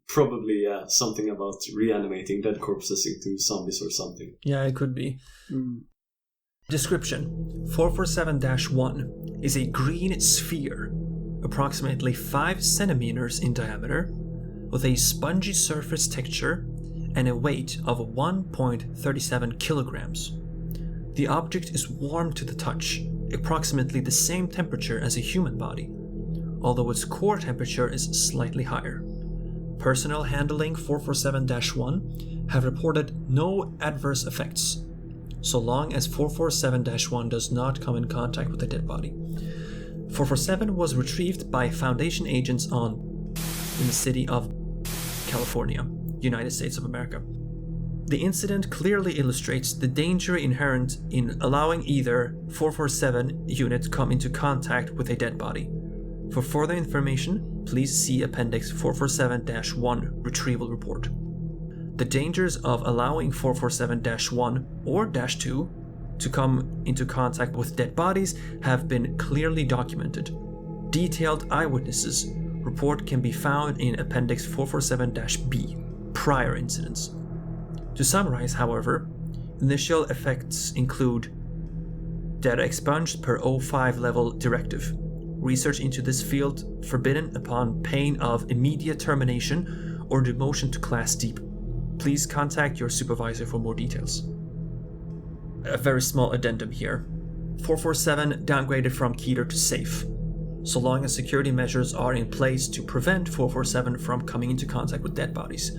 probably something about reanimating dead corpses into zombies or something. Yeah, it could be. Description: 447-1 is a green sphere, approximately 5 centimeters in diameter, with a spongy surface texture and a weight of 1.37 kilograms. The object is warm to the touch, approximately the same temperature as a human body, although its core temperature is slightly higher. Personnel handling 447-1 have reported no adverse effects, so long as 447-1 does not come in contact with a dead body. 447 was retrieved by Foundation agents in the city of California, United States of America. The incident clearly illustrates the danger inherent in allowing either 447 unit come into contact with a dead body. For further information, please see Appendix 447-1 Retrieval Report. The dangers of allowing 447-1 or -2 to come into contact with dead bodies have been clearly documented. Detailed eyewitnesses report can be found in Appendix 447-B, prior incidents. To summarize, however, initial effects include data expunged per 05 level directive, research into this field forbidden upon pain of immediate termination or demotion to Class D. Please contact your supervisor for more details. A very small addendum here. 447 downgraded from Keter to safe. so long as security measures are in place to prevent 447 from coming into contact with dead bodies.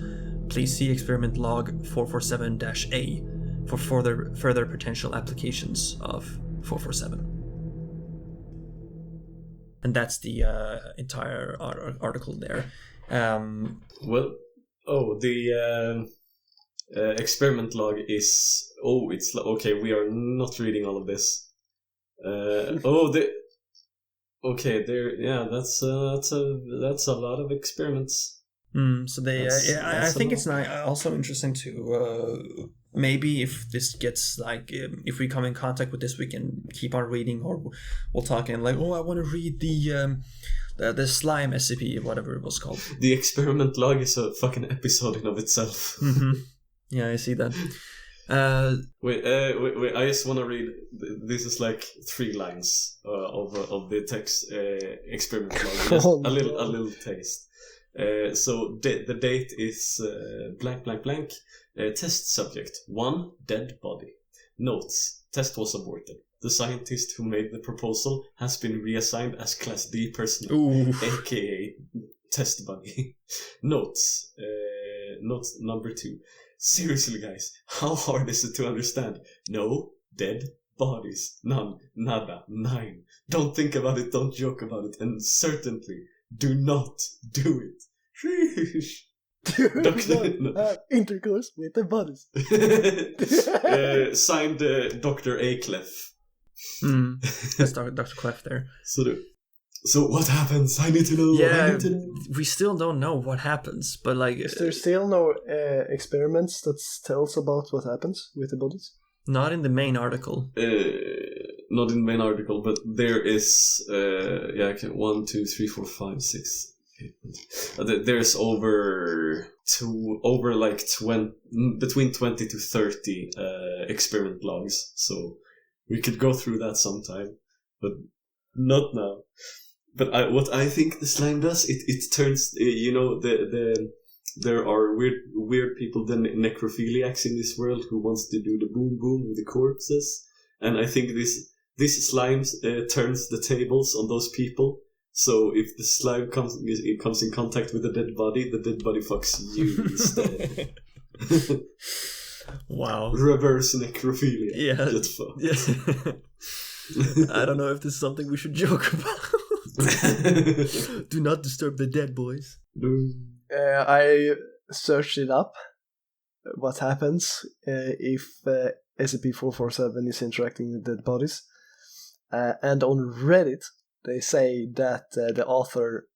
Please see experiment log 447-A for further potential applications of 447. And that's the entire article there. Experiment log is... Oh, it's... Okay, we are not reading all of this. Okay, there... Yeah, that's a lot of experiments. So they... I think it's also interesting to... maybe if this gets like... if we come in contact with this, we can keep on reading, or we'll talk and like, oh, I want to read the slime SCP, whatever it was called. The experiment log is a fucking episode in of itself. Mm-hmm. Yeah, I see that. Wait, I just want to read. This is like 3 lines of the text experiment log. Just a little taste. So the date is blank blank blank. Test subject 1, dead body. Notes: test was aborted. The scientist who made the proposal has been reassigned as Class D personnel, aka test buddy. Notes. Notes number 2. Seriously, guys, how hard is it to understand? No dead bodies. None. Nada. 9. Don't think about it, don't joke about it, and certainly do not do it. Sheesh. Intercourse with the bodies. Signed Dr. A. Clef. That's Dr. Clef there. So what happens? I need to know. Yeah, we still don't know what happens, but like... Is there still no experiments that tells about what happens with the bodies? Not in the main article. Not in the main article, but there is... 1, 2, 3, 4, 5, 6... There's between 20 to 30 experiment logs, so we could go through that sometime, but not now. But what I think the slime does, it turns, there are weird people, the necrophiliacs in this world who wants to do the boom boom with the corpses, and I think this slime turns the tables on those people. So if the slime comes in contact with the dead body fucks you instead. Wow. Reverse necrophilia. Yeah. Get fucked. Yeah. I don't know if this is something we should joke about. Do not disturb the dead, boys. I searched it up. What happens if SCP-447 is interacting with dead bodies? And on Reddit, they say that the author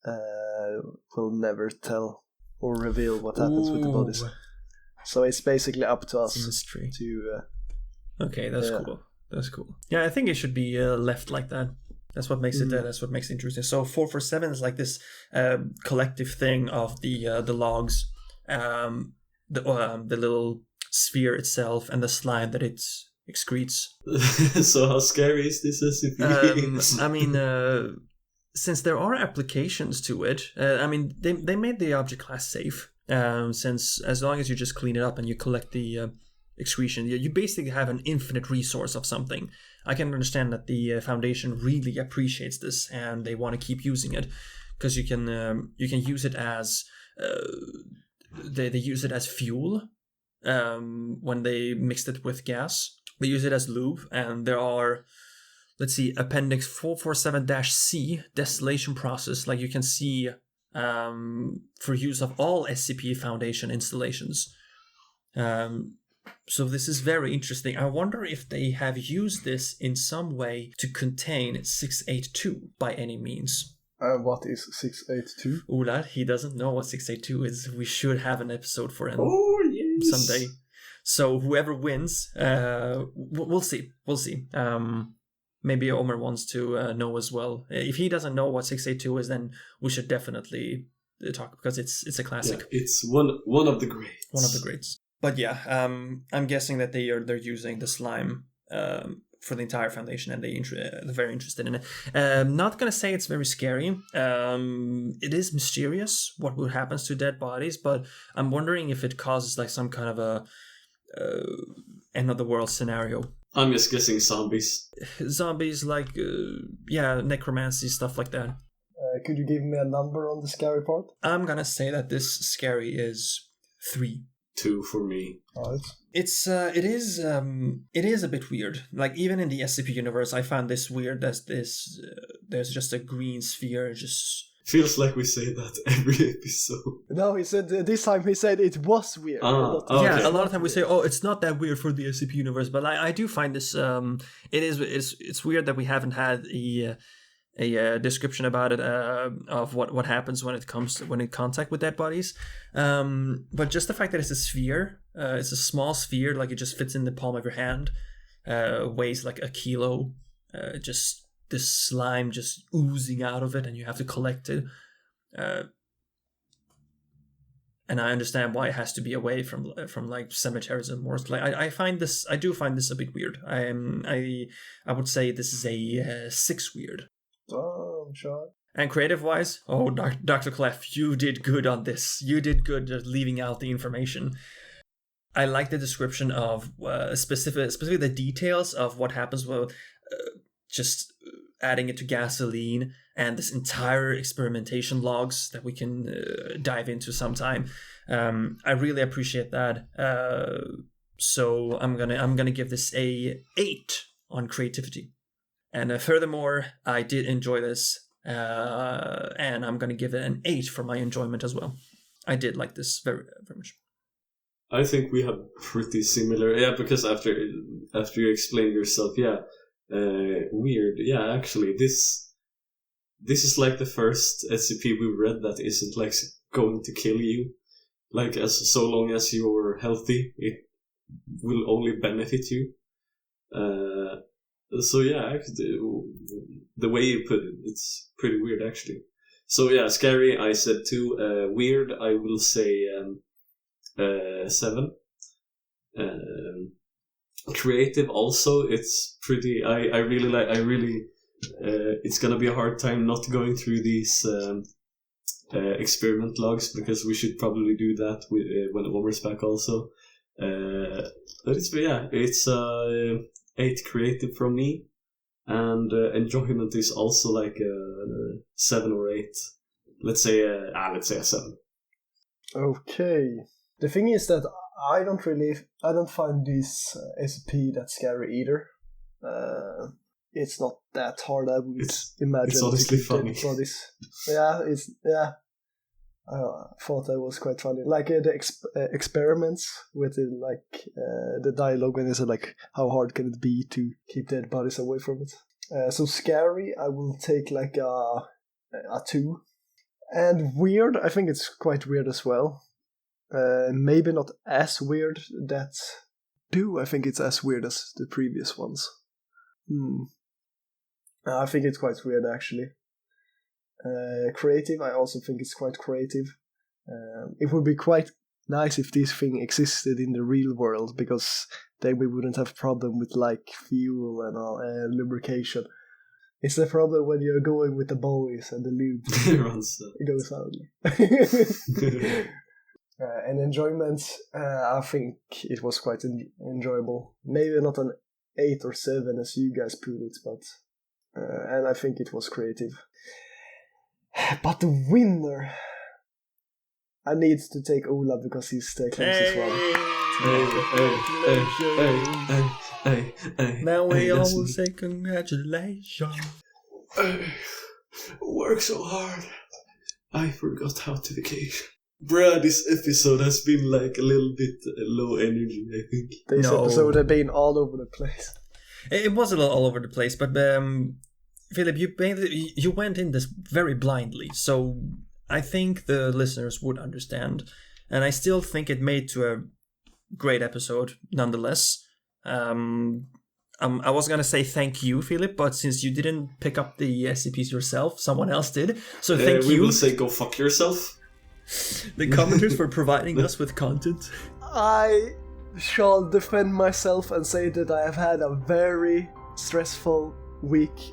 will never tell or reveal what happens with the bodies. So it's basically up to us mystery. To... okay, that's cool. That's cool. Yeah, I think it should be left like that. That's what makes it. That's what makes it interesting. So 447 is like this collective thing of the logs, the little sphere itself, and the slime that it excretes. So how scary is this SCP? I mean, since there are applications to it, I mean, they made the object class safe. Since as long as you just clean it up and you collect the excretion, you basically have an infinite resource of something. I can understand that the Foundation really appreciates this and they want to keep using it because you can use it as they use it as fuel when they mixed it with gas. They use it as lube, and there are, let's see, Appendix 447-C, distillation process, like you can see for use of all SCP Foundation installations. So this is very interesting. I wonder if they have used this in some way to contain 682 by any means. What is 682? Ola, he doesn't know what 682 is. We should have an episode for him someday. So whoever wins, we'll see. We'll see. Maybe Omer wants to know as well. If he doesn't know what 682 is, then we should definitely talk because it's a classic. Yeah, it's one of the greats. One of the greats. But yeah, I'm guessing that they're using the slime for the entire Foundation, and they're very interested in it. Not gonna say it's very scary. It is mysterious what happens to dead bodies, but I'm wondering if it causes like some kind of a end of the world scenario. I'm just guessing zombies. Zombies, like, necromancy, stuff like that. Could you give me a number on the scary part? I'm gonna say that this scary is 3. 2 for me. Alright. It is a bit weird. Like, even in the SCP universe, I found this weird. There's just a green sphere, just... Feels like we say that every episode. No, he said this time he said it was weird. Okay. Yeah, a lot of time we say, "Oh, it's not that weird for the SCP universe," but I do find this. It's weird that we haven't had a description about it of what happens when in contact with dead bodies. But just the fact that it's a sphere, it's a small sphere, like it just fits in the palm of your hand, weighs like a kilo, just. This slime just oozing out of it, and you have to collect it. And I understand why it has to be away from like cemeteries and morgues. Like I do find this a bit weird. I would say this is a 6 weird. Oh, I'm sure. And creative wise, Dr. Clef, you did good on this. You did good at leaving out the information. I like the description of specifically the details of what happens with just adding it to gasoline, and this entire experimentation logs that we can dive into sometime. I really appreciate that. So I'm gonna give this a 8 on creativity. And furthermore, I did enjoy this, and I'm gonna give it an 8 for my enjoyment as well. I did like this very, very much. I think we have pretty similar. Yeah, because after you explained yourself, weird. Yeah, actually, this is like the first SCP we've read that isn't like going to kill you. Like, so long as you're healthy, it will only benefit you. So yeah, the way you put it, it's pretty weird actually. So yeah, scary. I said 2. Weird. I will say 7. Creative also, it's pretty. I really like. It's gonna be a hard time not going through these experiment logs, because we should probably do that when Omer's back also. But it's 8 creative from me, and enjoyment is also like 7 or 8. Let's say a 7. Okay. The thing is that I don't find this SCP that scary either. It's not that hard, I would imagine. It's honestly funny. I thought that was quite funny. Like the experiments with it, like the dialogue when they said like, how hard can it be to keep dead bodies away from it? So scary, I will take like a 2. And weird, I think it's quite weird as well. Maybe not as weird. I think it's as weird as the previous ones. I think it's quite weird actually. Creative, I also think it's quite creative. It would be quite nice if this thing existed in the real world, because then we wouldn't have problem with like fuel and all, lubrication. It's the problem when you're going with the boys and the lube. It goes out. And enjoyment, I think it was quite enjoyable. Maybe not an 8 or 7 as you guys put it, but and I think it was creative. But the winner, I need to take Ola because he's the closest one. Now we all will say congratulations. Work so hard, I forgot how to vacation. Bruh, this episode has been like a little bit low energy, I think. This episode has been all over the place. It was a little all over the place, but Filip, you went in this very blindly, so I think the listeners would understand. And I still think it made to a great episode, nonetheless. I was going to say thank you, Filip, but since you didn't pick up the SCPs yourself, someone else did. So thank you. We will say go fuck yourself. The commenters for providing us with content. I shall defend myself and say that I have had a very stressful week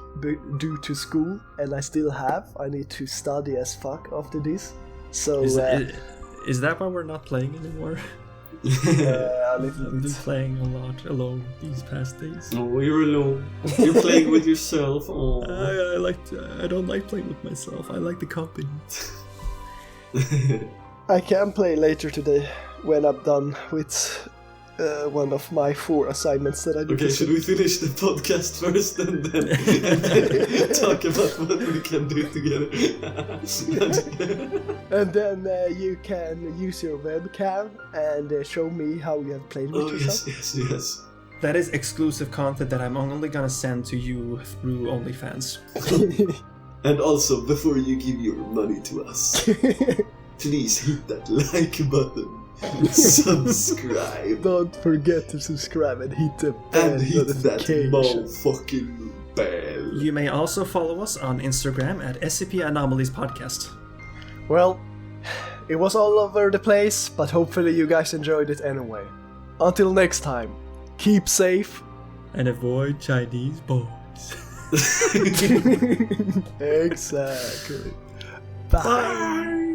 due to school, and I still have. I need to study as fuck after this. So is that why we're not playing anymore? A little I've been bit. playing a lot alone these past days. Oh, you're alone. You're playing with yourself. Oh. I don't like playing with myself. I like the company. I can play later today when I'm done with one of my 4 assignments that I do. Okay, should we finish the podcast first and then talk about what we can do together? And then you can use your webcam and show me how you have played with Oh, yourself. yes. That is exclusive content that I'm only gonna send to you through OnlyFans. And also, before you give your money to us, please hit that like button. Subscribe. Don't forget to subscribe and hit the bell And hit that notification. motherfucking bell. You may also follow us on Instagram at SCP Enomalies Podcast. Well, it was all over the place, but hopefully you guys enjoyed it anyway. Until next time, keep safe. And avoid Chinese boys. Exactly. Bye.